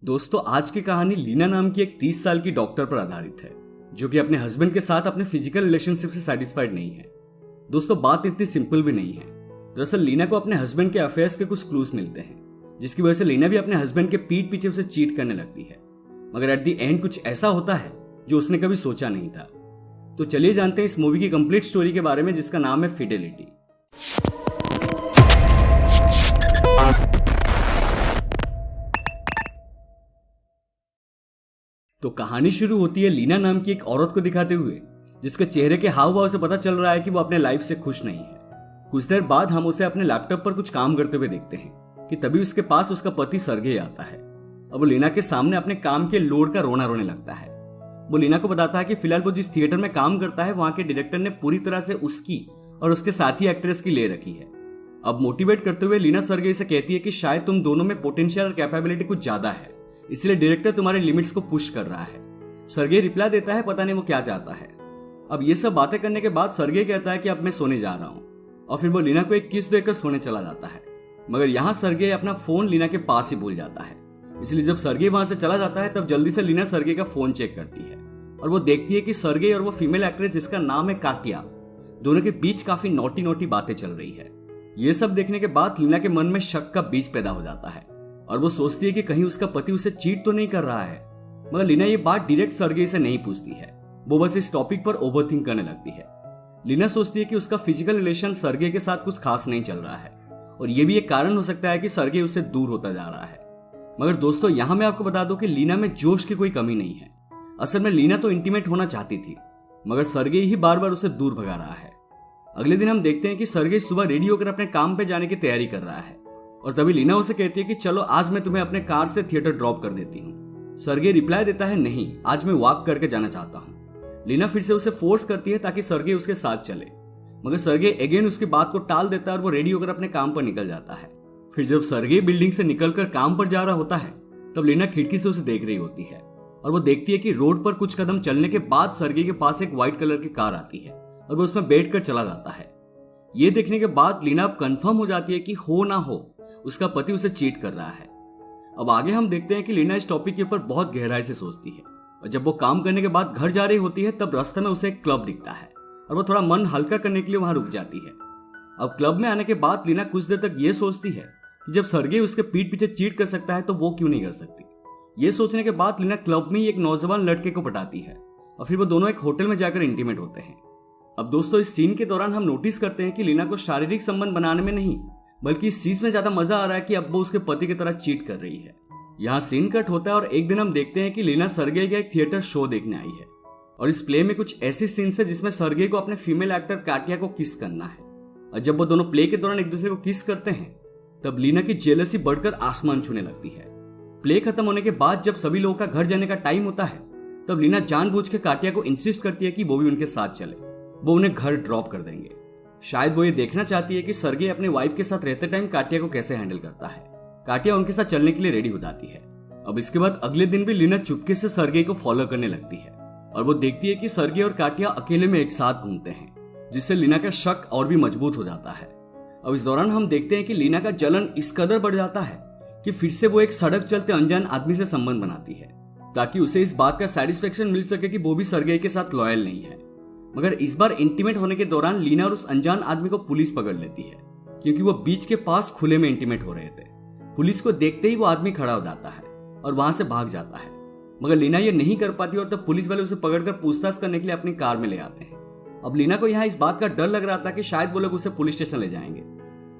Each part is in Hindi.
दोस्तों, आज की कहानी लीना नाम की एक 30 साल की डॉक्टर पर आधारित है जो कि अपने हस्बैंड के साथ अपने फिजिकल रिलेशनशिप से सेटिस्फाइड नहीं है। दोस्तों, बात इतनी सिंपल भी नहीं है। दरअसल लीना को अपने हस्बैंड के अफेयर्स के कुछ क्लूज मिलते हैं जिसकी वजह से लीना भी अपने हस्बैंड के पीठ पीछे उसे चीट करने लगती है, मगर एट द एंड कुछ ऐसा होता है जो उसने कभी सोचा नहीं था। तो चलिए जानते हैं इस मूवी की कंप्लीट स्टोरी के बारे में जिसका नाम है फिडेलिटी। तो कहानी शुरू होती है लीना नाम की एक औरत को दिखाते हुए जिसके चेहरे के हाव भाव से पता चल रहा है कि वो अपने लाइफ से खुश नहीं है। कुछ देर बाद हम उसे अपने लैपटॉप पर कुछ काम करते हुए देखते हैं कि तभी उसके पास उसका पति सर्गेई आता है। अब वो लीना के सामने अपने काम के लोड का रोना रोने लगता है। वो लीना को बताता है कि फिलहाल वो जिस थिएटर में काम करता है वहां के डायरेक्टर ने पूरी तरह से उसकी और उसके साथी एक्ट्रेस की ले रखी है। अब मोटिवेट करते हुए लीना सर्गेई से कहती है कि शायद तुम दोनों में पोटेंशियल और कैपेबिलिटी कुछ ज्यादा है, इसलिए डायरेक्टर तुम्हारे लिमिट्स को पुश कर रहा है। सर्गेई रिप्लाई देता है पता नहीं वो क्या चाहता है। अब ये सब बातें करने के बाद सर्गेई कहता है कि अब मैं सोने जा रहा हूँ और फिर वो लीना को एक किस देकर सोने चला जाता है। मगर यहाँ सर्गेई अपना फोन लीना के पास ही भूल जाता है, इसलिए जब सर्गेई वहां से चला जाता है तब जल्दी से लीना सर्गेई का फोन चेक करती है और वो देखती है कि सर्गेई और वो फीमेल एक्ट्रेस जिसका नाम है काटिया, दोनों के बीच काफी नोटी नोटी बातें चल रही है। ये सब देखने के बाद लीना के मन में शक का बीज पैदा हो जाता है और वो सोचती है कि कहीं उसका पति उसे चीट तो नहीं कर रहा है। मगर लीना ये बात डायरेक्ट सर्गेई से नहीं पूछती है, वो बस इस टॉपिक पर ओवरथिंक करने लगती है। लीना सोचती है कि उसका फिजिकल रिलेशन सर्गेई के साथ कुछ खास नहीं चल रहा है और ये भी एक कारण हो सकता है कि सर्गेई उससे दूर होता जा रहा है। मगर दोस्तों, यहाँ मैं आपको बता दूं कि लीना में जोश की कोई कमी नहीं है। असल में लीना तो इंटीमेट होना चाहती थी, मगर सर्गेई ही बार बार उसे दूर भगा रहा है। अगले दिन हम देखते हैं कि सर्गेई सुबह रेडी होकर अपने काम पे जाने की तैयारी कर रहा है और तभी लीना उसे कहती है कि चलो आज मैं तुम्हें अपने कार से थिएटर ड्रॉप कर देती हूँ। सर्गेई रिप्लाई देता है नहीं, आज मैं वॉक करके जाना चाहता हूँ। लीना फिर से उसे फोर्स करती है ताकि सर्गेई उसके साथ चले, मगर सर्गेई अगेन उसकी बात को टाल देता है और वो रेडी होकर अपने काम पर निकल जाता है। फिर जब सर्गेई बिल्डिंग से निकलकर काम पर जा रहा होता है तब लीना खिड़की से उसे देख रही होती है और वो देखती है कि रोड पर कुछ कदम चलने के बाद सर्गेई के पास एक व्हाइट कलर की कार आती है और वो उसमें बैठकर चला जाता है। ये देखने के बाद लीना अब कंफर्म हो जाती है कि हो ना हो उसका पति उसे चीट कर रहा है। अब आगे हम देखते हैं कि लीना इस टॉपिक के ऊपर बहुत गहराई से सोचती है और जब वो काम करने के बाद घर जा रही होती है तब रास्ते में उसे एक क्लब दिखता है और वो थोड़ा मन हल्का करने के लिए वहां रुक जाती है। अब क्लब में आने के बाद लीना कुछ देर तक ये सोचती है कि जब सर्गेई उसके पीठ पीछे चीट कर सकता है तो वो क्यों नहीं कर सकती। ये सोचने के बाद लीना क्लब में ही एक नौजवान लड़के को पटाती है और फिर वो दोनों एक होटल में जाकर इंटीमेट होते हैं। अब दोस्तों, इस सीन के दौरान हम नोटिस करते हैं कि लीना को शारीरिक संबंध बनाने में नहीं बल्कि इस चीज में ज्यादा मजा आ रहा है कि अब वो उसके पति की तरह चीट कर रही है। यहाँ सीन कट होता है और एक दिन हम देखते हैं कि लीना सर्गेई का एक थिएटर शो देखने आई है और इस प्ले में कुछ ऐसी सीन्स है जिसमें सर्गेई को अपने फीमेल एक्टर काटिया को किस करना है और जब वो दोनों प्ले के दौरान एक दूसरे को किस करते हैं तब लीना की जेलसी बढ़कर आसमान छूने लगती है। प्ले खत्म होने के बाद जब सभी लोगों का घर जाने का टाइम होता है तब लीना जानबूझ के काटिया को इंसिस्ट करती है कि वो भी उनके साथ चले, वो उन्हें घर ड्रॉप कर देंगे। शायद वो ये देखना चाहती है कि सर्गेई अपने वाइफ के साथ रहते टाइम काटिया को कैसे हैंडल करता है। काटिया उनके साथ चलने के लिए रेडी हो जाती है। अब इसके बाद अगले दिन भी लीना चुपके से सर्गेई को फॉलो करने लगती है और वो देखती है कि सर्गेई और काटिया अकेले में एक साथ घूमते हैं, जिससे लीना का शक और भी मजबूत हो जाता है। अब इस दौरान हम देखते हैं कि लीना का जलन इस कदर बढ़ जाता है कि फिर से वो एक सड़क चलते अनजान आदमी से संबंध बनाती है ताकि उसे इस बात का सेटिस्फेक्शन मिल सके कि वो भी सर्गेई के साथ लॉयल नहीं है। मगर इस बार इंटीमेट होने के दौरान लीना और उस अनजान आदमी को पुलिस पकड़ लेती है क्योंकि वो बीच के पास खुले में इंटीमेट हो रहे थे। पुलिस को देखते ही वो आदमी खड़ा हो जाता है और वहां से भाग जाता है, मगर लीना ये नहीं कर पाती और तब पुलिस वाले उसे पकड़कर पूछताछ करने के लिए अपनी कार में ले आते हैं। अब लीना को यहाँ इस बात का डर लग रहा था कि शायद वो लोग उसे पुलिस स्टेशन ले जाएंगे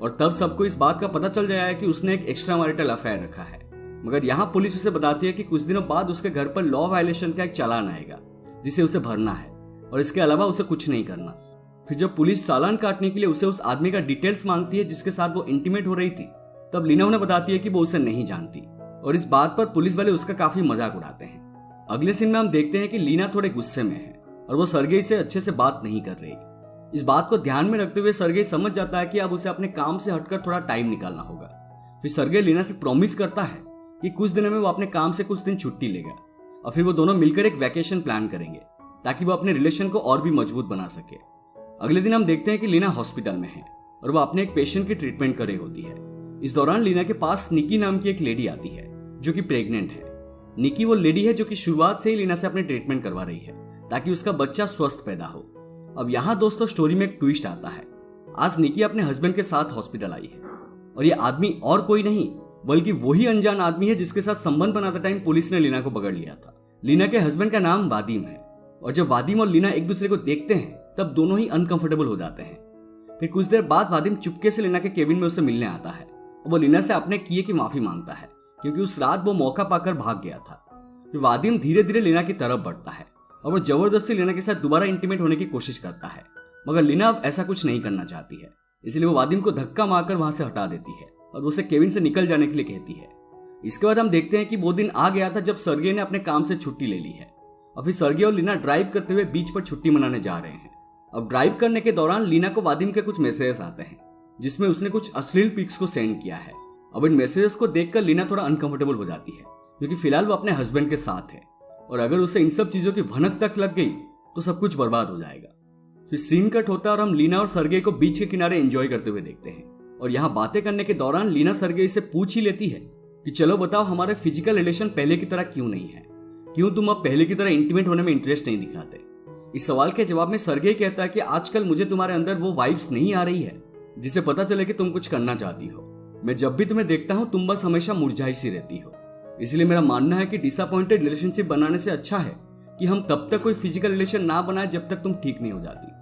और तब सबको इस बात का पता चल जाएगा कि उसने एक एक्स्ट्रा मैरिटल अफेयर रखा है। मगर यहाँ पुलिस उसे बताती है कि कुछ दिनों बाद उसके घर पर लॉ वायलेशन का एक चालान आएगा जिसे उसे भरना है और इसके अलावा उसे कुछ नहीं करना। फिर जब पुलिस चालान काटने के लिए उसे उस आदमी का डिटेल्स मांगती है जिसके साथ वो इंटीमेट हो रही थी तब लीना उन्हें बताती है कि वो उसे नहीं जानती और इस बात पर पुलिस वाले उसका काफी मजाक उड़ाते हैं। अगले सीन में हम देखते हैं कि लीना थोड़े गुस्से में है और वो सर्गेई से अच्छे से बात नहीं कर रही। इस बात को ध्यान में रखते हुए सर्गेई समझ जाता है कि अब उसे अपने काम से हटकर थोड़ा टाइम निकालना होगा। फिर सर्गेई लीना से प्रॉमिस करता है कि कुछ दिनों में वो अपने काम से कुछ दिन छुट्टी लेगा और फिर वो दोनों मिलकर एक वैकेशन प्लान करेंगे ताकि वो अपने रिलेशन को और भी मजबूत बना सके। अगले दिन हम देखते हैं कि लीना हॉस्पिटल में है और वो अपने एक पेशेंट की ट्रीटमेंट कर रही होती है। इस दौरान लीना के पास निकी नाम की एक लेडी आती है जो कि प्रेग्नेंट है निकी वो लेडी है जो कि शुरुआत से ही लीना से अपने ट्रीटमेंट करवा रही है ताकि उसका बच्चा स्वस्थ पैदा हो। अब यहाँ दोस्तों स्टोरी में एक ट्विस्ट आता है। आज निकी अपने हस्बैंड के साथ हॉस्पिटल आई है और ये आदमी और कोई नहीं बल्कि वही अनजान आदमी है जिसके साथ संबंध बनाते टाइम पुलिस ने लीना को पकड़ लिया था। लीना के हस्बैंड का नाम वादिम है और जब वादिम और लीना एक दूसरे को देखते हैं तब दोनों ही अनकंफर्टेबल हो जाते हैं। फिर कुछ देर बाद वादिम चुपके से लीना के केबिन में उससे मिलने आता है और वो लीना से अपने किए की माफी मांगता है क्योंकि उस रात वो मौका पाकर भाग गया था। फिर वादिम धीरे धीरे लीना की तरफ बढ़ता है और वो जबरदस्ती लीना के साथ दोबारा इंटीमेट होने की कोशिश करता है, मगर लीना अब ऐसा कुछ नहीं करना चाहती है, इसलिए वो वादिम को धक्का मारकर वहां से हटा देती है और उसे केबिन से निकल जाने के लिए कहती है। इसके बाद हम देखते हैं कि वो दिन आ गया था जब सर्गे ने अपने काम से छुट्टी ले ली है और फिर सर्गे और लीना ड्राइव करते हुए बीच पर छुट्टी मनाने जा रहे हैं। अब ड्राइव करने के दौरान लीना को वादिम के कुछ मैसेजेस आते हैं जिसमें उसने कुछ अश्लील पिक्स को सेंड किया है। अब इन मैसेजेस को देखकर लीना थोड़ा अनकंफर्टेबल हो जाती है क्योंकि फिलहाल वो अपने हस्बैंड के साथ है और अगर उसे इन सब चीजों की भनक तक लग गई तो सब कुछ बर्बाद हो जाएगा। फिर सीन कट होता है और हम लीना और सर्गे को बीच के किनारे एंजॉय करते हुए देखते हैं और यहाँ बातें करने के दौरान लीना सर्गे से पूछ ही लेती है कि चलो बताओ हमारे फिजिकल रिलेशन पहले की तरह क्यों नहीं है, क्यों तुम अब पहले की तरह इंटीमेट होने में इंटरेस्ट नहीं दिखाते। इस सवाल के जवाब में सर्गे कहता है कि आजकल मुझे तुम्हारे अंदर वो वाइब्स नहीं आ रही है जिसे पता चले कि तुम कुछ करना चाहती हो। मैं जब भी तुम्हें देखता हूं तुम बस हमेशा मुरझाई सी रहती हो, इसलिए मेरा मानना है कि डिसअपॉइंटेड रिलेशनशिप बनाने से अच्छा है कि हम तब तक कोई फिजिकल रिलेशन ना बनाए जब तक तुम ठीक नहीं हो जाती।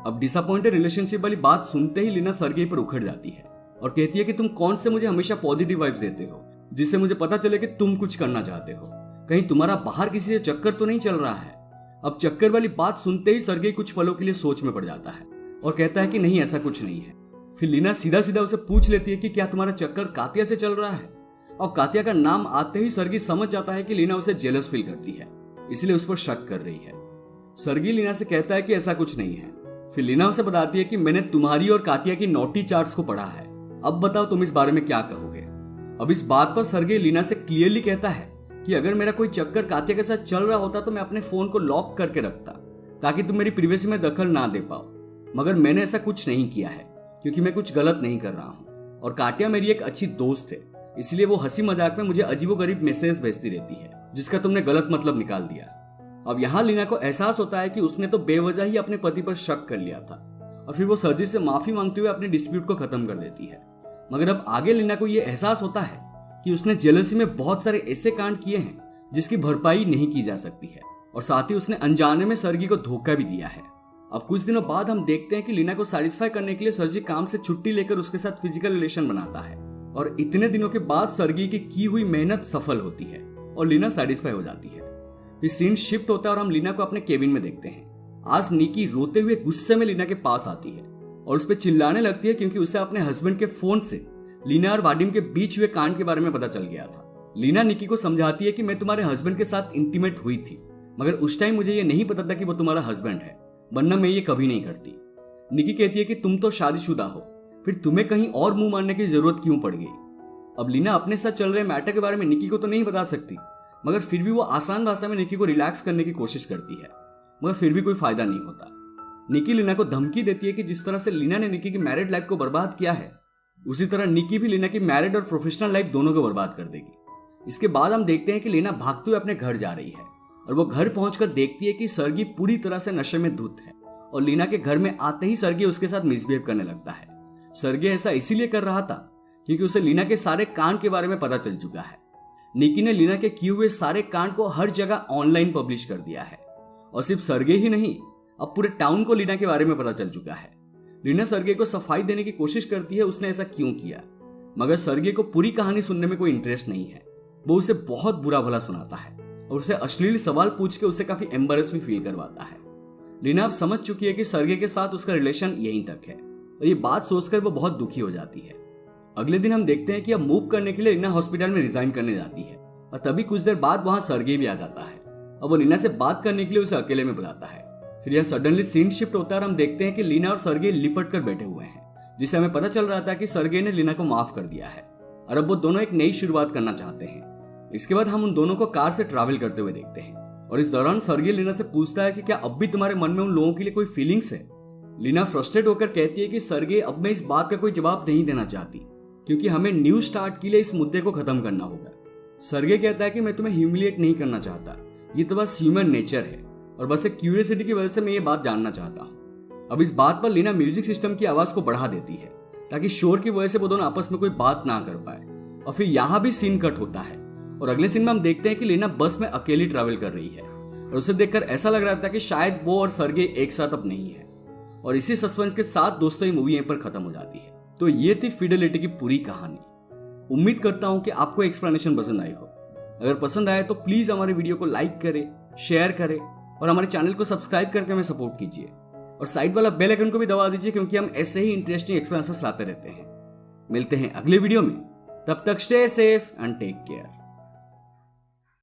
अब डिसअपॉइंटेड रिलेशनशिप वाली बात सुनते ही लीना सर्गे पर उखड़ जाती है और कहती है कि तुम कौन से मुझे हमेशा पॉजिटिव वाइब्स देते हो जिससे मुझे पता चले कि तुम कुछ करना चाहते हो, कहीं तुम्हारा बाहर किसी से चक्कर तो नहीं चल रहा है। अब चक्कर वाली बात सुनते ही सर्गे कुछ पलों के लिए सोच में पड़ जाता है और कहता है कि नहीं ऐसा कुछ नहीं है। फिर लीना सीधा सीधा उसे पूछ लेती है कि क्या तुम्हारा चक्कर कातिया से चल रहा है, और कातिया का नाम आते ही सर्गी समझ जाता है कि लीना उसे जेलस फील करती है, इसलिए उस पर शक कर रही है। सर्गी लीना से कहता है कि ऐसा कुछ नहीं है। फिर लीना उसे बताती है कि मैंने तुम्हारी और कातिया की नोटी चार्ट्स को पढ़ा है, अब बताओ तुम इस बारे में क्या कहोगे। अब इस बात पर सर्गे लीना से क्लियरली कहता है कि अगर मेरा कोई चक्कर कातिया के साथ चल रहा होता तो मैं अपने फोन को लॉक करके रखता ताकि तुम मेरी प्रिवेसी में दखल ना दे पाओ, मगर मैंने ऐसा कुछ नहीं किया है क्योंकि मैं कुछ गलत नहीं कर रहा हूँ और कातिया मेरी एक अच्छी दोस्त है, इसलिए वो हंसी मजाक में मुझे अजीबोगरीब मैसेज भेजती रहती है जिसका तुमने गलत मतलब निकाल दिया। अब यहाँ लीना को एहसास होता है कि उसने तो बेवजह ही अपने पति पर शक कर लिया था और फिर वो सर्जी से माफी मांगते हुए अपने डिस्प्यूट को खत्म कर देती है। मगर अब आगे लीना को यह एहसास होता है कि उसने जेलसी में बहुत सारे ऐसे कांड किए हैं जिसकी भरपाई नहीं की जा सकती है और साथ ही उसने अनजाने में सर्गी को धोखा भी दिया है। अब कुछ दिनों बाद हम देखते हैं कि लीना को सेटिस्फाई करने के लिए सर्जी काम से छुट्टी लेकर उसके साथ फिजिकल रिलेशन बनाता है और इतने दिनों के बाद सर्गी की हुई मेहनत सफल होती है और लीना सेटिस्फाई हो जाती है। फिर सीन शिफ्ट होता है और हम लीना को अपने केबिन में देखते हैं। आज निकी रोते हुए गुस्से में लीना के पास आती है और उस पर चिल्लाने लगती है क्योंकि उसे अपने हस्बैंड के फोन से लीना और वादिम के बीच हुए कांड के बारे में पता चल गया था। लीना निकी को समझाती है कि मैं तुम्हारे हस्बैंड के साथ इंटीमेट हुई थी, मगर उस टाइम मुझे ये नहीं पता था कि वो तुम्हारा हस्बैंड है, वरना मैं ये कभी नहीं करती। निकी कहती है कि तुम तो शादीशुदा हो, फिर तुम्हें कहीं और मुंह मारने की जरूरत क्यों पड़ गई। अब लीना अपने साथ चल रहे मैटर के बारे में निकी को तो नहीं बता सकती, मगर फिर भी वो आसान भाषा में निकी को रिलैक्स करने की कोशिश करती है, मगर फिर भी कोई फायदा नहीं होता। निकी लीना को धमकी देती है कि जिस तरह से लीना ने निकी की मैरिड लाइफ को बर्बाद किया है उसी तरह निकी भी लीना की मैरिड और प्रोफेशनल लाइफ दोनों को बर्बाद कर देगी। इसके बाद हम देखते हैं कि लीना भागते हुए अपने घर जा रही है और वो घर पहुंचकर देखती है कि सर्गी पूरी तरह से नशे में धुत है और लीना के घर में आते ही सर्गी उसके साथ मिसबिहेव करने लगता है। सर्गी ऐसा इसीलिए कर रहा था क्योंकि उसे लीना के सारे कांड के बारे में पता चल चुका है। निकी ने लीना के किए हुए सारे कांड को हर जगह ऑनलाइन पब्लिश कर दिया है और सिर्फ सर्गे ही नहीं, अब पूरे टाउन को लीना के बारे में पता चल चुका है। लीना सर्गे को सफाई देने की कोशिश करती है उसने ऐसा क्यों किया, मगर सर्गे को पूरी कहानी सुनने में कोई इंटरेस्ट नहीं है। वो उसे बहुत बुरा भला सुनाता है और उसे अश्लील सवाल पूछ के उसे काफी एम्बरेस भी फील करवाता है। लीना अब समझ चुकी है कि सर्गे के साथ उसका रिलेशन यहीं तक है और ये बात सोचकर वो बहुत दुखी हो जाती है। अगले दिन हम देखते हैं कि अब मूव करने के लिए लीना हॉस्पिटल में रिजाइन करने जाती है और तभी कुछ देर बाद वहां सर्गे भी आ जाता है और वो लीना से बात करने के लिए उसे अकेले में बुलाता है। फिर यह सडनली सीन शिफ्ट होता है और हम देखते हैं कि लीना और सर्गे लिपट कर बैठे हुए हैं, जिससे हमें पता चल रहा था कि सर्गे ने लीना को माफ कर दिया है और अब वो दोनों एक नई शुरुआत करना चाहते हैं। इसके बाद हम उन दोनों को कार से ट्रैवल करते हुए देखते हैं और इस दौरान सर्गे लीना से पूछता है कि क्या अब भी तुम्हारे मन में उन लोगों के लिए कोई फीलिंग्स है। लीना फ्रस्ट्रेट होकर कहती है कि सर्गे अब मैं इस बात का कोई जवाब नहीं देना चाहती क्योंकि हमें न्यू स्टार्ट के लिए इस मुद्दे को खत्म करना होगा। सर्गे कहता है कि मैं तुम्हें ह्यूमिलिएट नहीं करना चाहता, ये तो बस ह्यूमन नेचर है और बस एक क्यूरियोसिटी की वजह से मैं ये बात जानना चाहता हूँ। अब इस बात पर लीना म्यूजिक सिस्टम की आवाज को बढ़ा देती है ताकि शोर की वजह से वो दोनों आपस में कोई बात ना कर पाए। और फिर यहाँ भी सीन कट होता है और अगले सीन में हम देखते हैं कि लीना बस में अकेली ट्रैवल कर रही है और उसे देखकर ऐसा लग रहा था कि शायद वो और सर्गे एक साथ अब नहीं है। और इसी सस्पेंस के साथ दोस्तों ये मूवी यहीं पर खत्म हो जाती है। तो ये थी फिडेलिटी की पूरी कहानी। उम्मीद करता हूं कि आपको एक्सप्लेनेशन पसंद आई हो। अगर पसंद आए तो प्लीज हमारे वीडियो को लाइक करें, शेयर करें और हमारे चैनल को सब्सक्राइब करके हमें सपोर्ट कीजिए और साइड वाला बेल आइकन को भी दबा दीजिए, क्योंकि हम ऐसे ही इंटरेस्टिंग एक्सप्लेनेशंस लाते रहते हैं। मिलते हैं अगले वीडियो में, तब तक stay safe and take care.